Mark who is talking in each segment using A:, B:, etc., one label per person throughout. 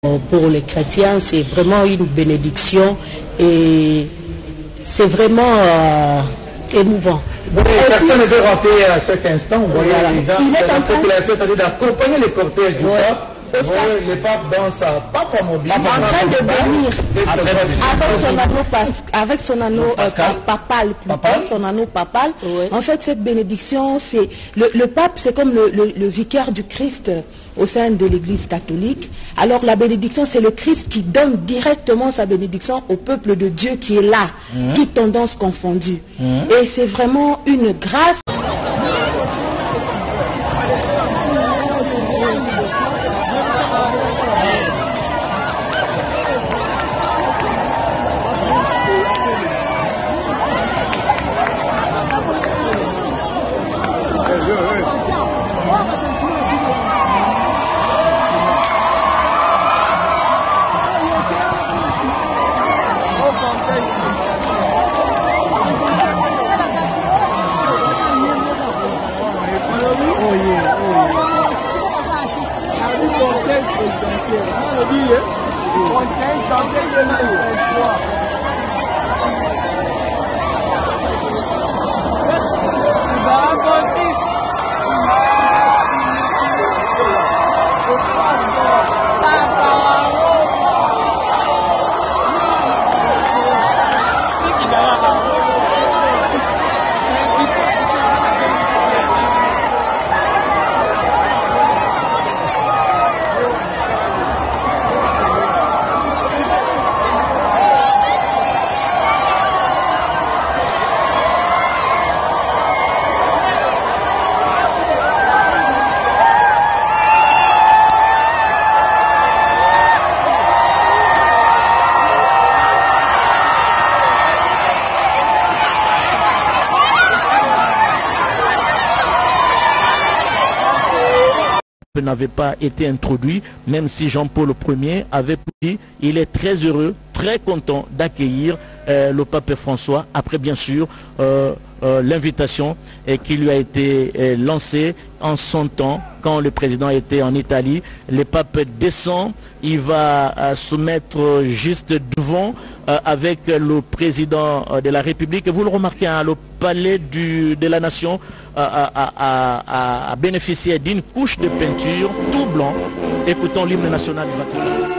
A: Pour les chrétiens, c'est vraiment une bénédiction et c'est vraiment émouvant.
B: Oui, personne ne veut rater à chaque instant. Vous voyez les gens de la population, c'est-à-dire d'accompagner les cortèges du pape. Le pape dans sa pape mobile.
A: En train de bénir avec son anneau papal. Son anneau papal. En fait, cette bénédiction, c'est le pape, c'est comme le vicaire du Christ au sein de l'Église catholique. Alors la bénédiction, c'est le Christ qui donne directement sa bénédiction au peuple de Dieu qui est là, toutes tendances confondues. Et c'est vraiment une grâce.
C: N'avait pas été introduit, même si Jean-Paul Ier avait dit, il est très heureux, très content d'accueillir le pape François, après bien sûr l'invitation qui lui a été lancée en son temps, quand le président était en Italie. Le pape descend, il va se mettre juste devant avec le président de la République. Vous le remarquez, hein, le palais de la nation a bénéficié d'une couche de peinture tout blanc. Écoutons l'hymne national du Vatican.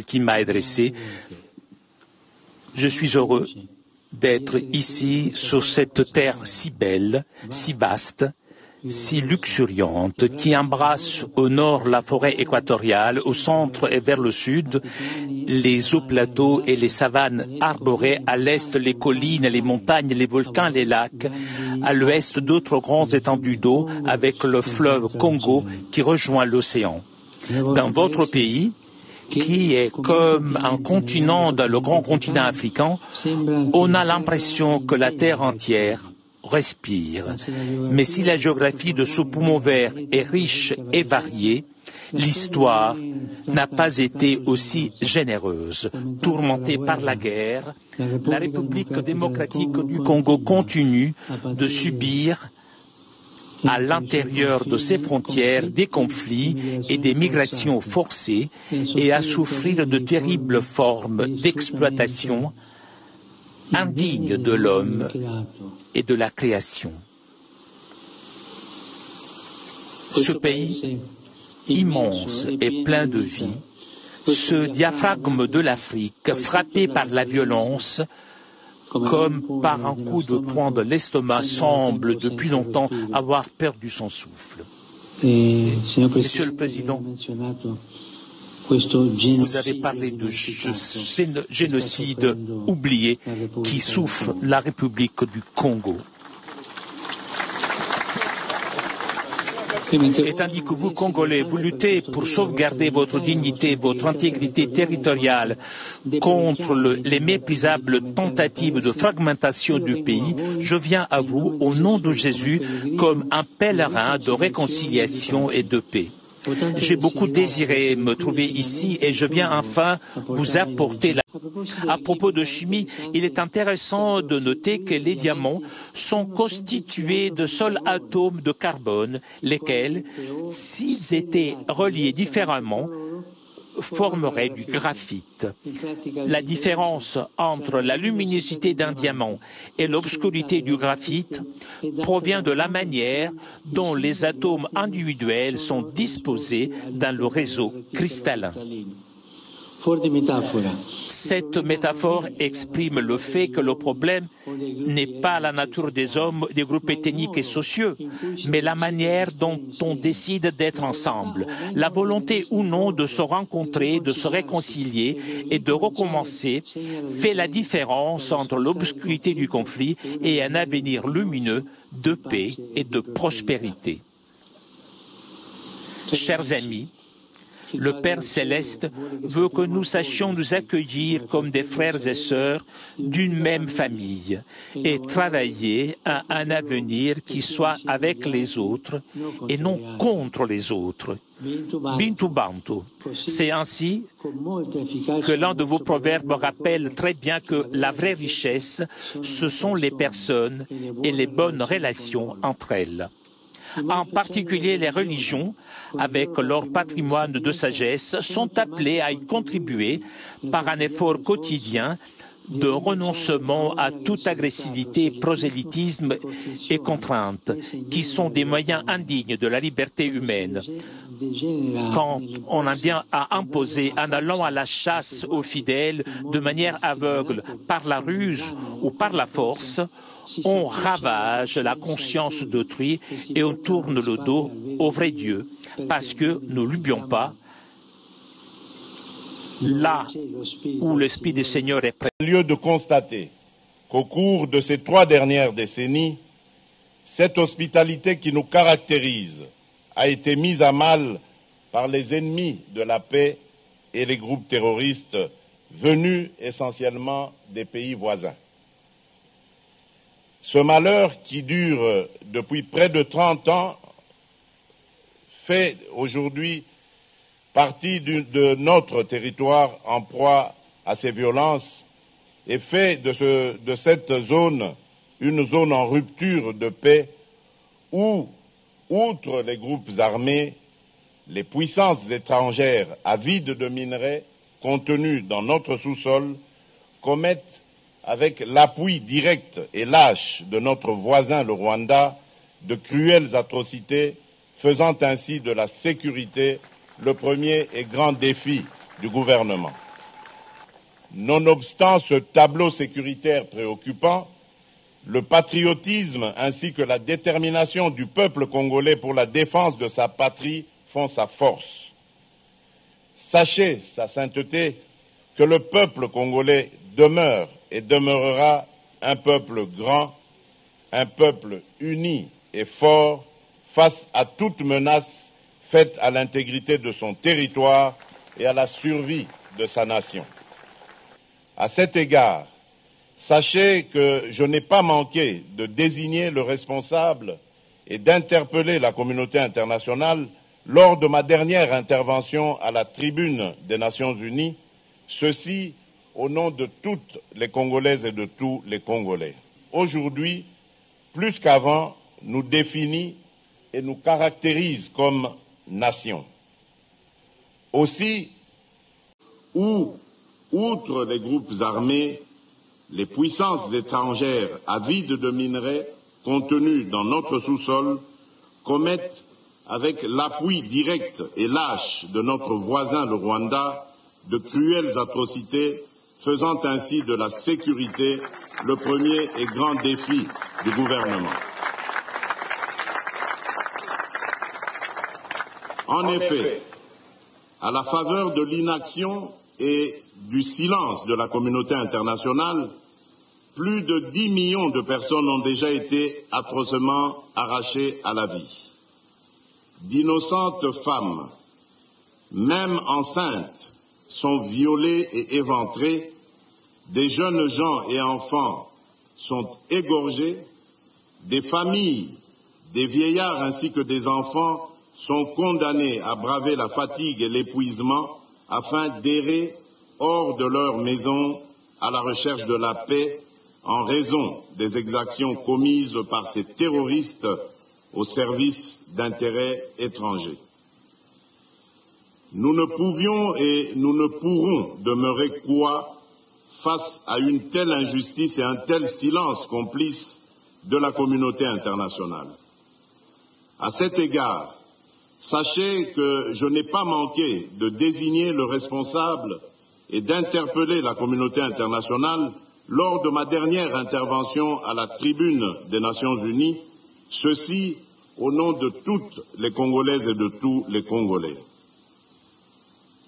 D: Qui m'a adressé. Je suis heureux d'être ici sur cette terre si belle, si vaste, si luxuriante, qui embrasse au nord la forêt équatoriale, au centre et vers le sud les hauts plateaux et les savanes arborées, à l'est les collines, les montagnes, les volcans, les lacs, à l'ouest d'autres grands étendues d'eau avec le fleuve Congo qui rejoint l'océan. Dans votre pays, qui est comme un continent, le grand continent africain, on a l'impression que la terre entière respire. Mais si la géographie de ce poumon vert est riche et variée, l'histoire n'a pas été aussi généreuse. Tourmentée par la guerre, la République démocratique du Congo continue de subir à l'intérieur de ses frontières des conflits et des migrations forcées et à souffrir de terribles formes d'exploitation indignes de l'homme et de la création. Ce pays immense et plein de vie, ce diaphragme de l'Afrique frappé par la violence, comme par un coup de poing de l'estomac, semble depuis longtemps avoir perdu son souffle. Monsieur le Président, Vous avez parlé de génocide oublié qui souffre la République du Congo. Et tandis que vous, Congolais, vous luttez pour sauvegarder votre dignité, votre intégrité territoriale contre les méprisables tentatives de fragmentation du pays, je viens à vous, au nom de Jésus, comme un pèlerin de réconciliation et de paix. J'ai beaucoup désiré me trouver ici et je viens enfin vous apporter la... À propos de chimie, il est intéressant de noter que les diamants sont constitués de seuls atomes de carbone, lesquels, s'ils étaient reliés différemment, formeraient du graphite. La différence entre la luminosité d'un diamant et l'obscurité du graphite provient de la manière dont les atomes individuels sont disposés dans le réseau cristallin. Cette métaphore exprime le fait que le problème n'est pas la nature des hommes, des groupes ethniques et sociaux, mais la manière dont on décide d'être ensemble, la volonté ou non de se rencontrer, de se réconcilier et de recommencer fait la différence entre l'obscurité du conflit et un avenir lumineux de paix et de prospérité. Chers amis, le Père Céleste veut que nous sachions nous accueillir comme des frères et sœurs d'une même famille et travailler à un avenir qui soit avec les autres et non contre les autres. Bintu Bantu. C'est ainsi que l'un de vos proverbes rappelle très bien que la vraie richesse, ce sont les personnes et les bonnes relations entre elles. En particulier les religions, avec leur patrimoine de sagesse, sont appelées à y contribuer par un effort quotidien de renoncement à toute agressivité, prosélytisme et contrainte, qui sont des moyens indignes de la liberté humaine. Quand on en vient à imposer en allant à la chasse aux fidèles de manière aveugle, par la ruse ou par la force, on ravage la conscience d'autrui et on tourne le dos au vrai Dieu, parce que, ne l'oublions pas, là où l'Esprit du Seigneur est prêt.
E: Lieu de constater qu'au cours de ces 3 dernières décennies, cette hospitalité qui nous caractérise a été mise à mal par les ennemis de la paix et les groupes terroristes venus essentiellement des pays voisins. Ce malheur qui dure depuis près de 30 ans fait aujourd'hui partie de notre territoire en proie à ces violences et fait de cette zone une zone en rupture de paix où, outre les groupes armés, les puissances étrangères avides de minerais contenus dans notre sous-sol commettent, avec l'appui direct et lâche de notre voisin le Rwanda, de cruelles atrocités, faisant ainsi de la sécurité le premier et grand défi du gouvernement. Nonobstant ce tableau sécuritaire préoccupant, le patriotisme ainsi que la détermination du peuple congolais pour la défense de sa patrie font sa force. Sachez, sa sainteté, que le peuple congolais demeure et demeurera un peuple grand, un peuple uni et fort face à toute menace faite à l'intégrité de son territoire et à la survie de sa nation. À cet égard, sachez que je n'ai pas manqué de désigner le responsable et d'interpeller la communauté internationale lors de ma dernière intervention à la tribune des Nations Unies, ceci au nom de toutes les Congolaises et de tous les Congolais. Aujourd'hui, plus qu'avant, nous définit et nous caractérise comme nation. Aussi, outre les groupes armés, les puissances étrangères avides de minerais contenus dans notre sous-sol commettent, avec l'appui direct et lâche de notre voisin le Rwanda, de cruelles atrocités, faisant ainsi de la sécurité le premier et grand défi du gouvernement. En effet, à la faveur de l'inaction et du silence de la communauté internationale, plus de 10 millions de personnes ont déjà été atrocement arrachées à la vie. D'innocentes femmes, même enceintes, sont violées et éventrées. Des jeunes gens et enfants sont égorgés. Des familles, des vieillards ainsi que des enfants sont condamnés à braver la fatigue et l'épuisement afin d'errer hors de leur maison à la recherche de la paix en raison des exactions commises par ces terroristes au service d'intérêts étrangers. Nous ne pouvions et nous ne pourrons demeurer cois face à une telle injustice et un tel silence complice de la communauté internationale. À cet égard, sachez que je n'ai pas manqué de désigner le responsable et d'interpeller la communauté internationale lors de ma dernière intervention à la tribune des Nations Unies, ceci au nom de toutes les Congolaises et de tous les Congolais.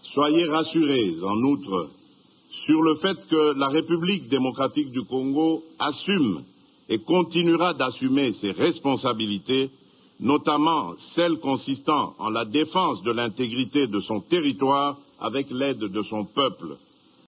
E: Soyez rassurés, en outre, sur le fait que la République démocratique du Congo assume et continuera d'assumer ses responsabilités, notamment celles consistant en la défense de l'intégrité de son territoire avec l'aide de son peuple.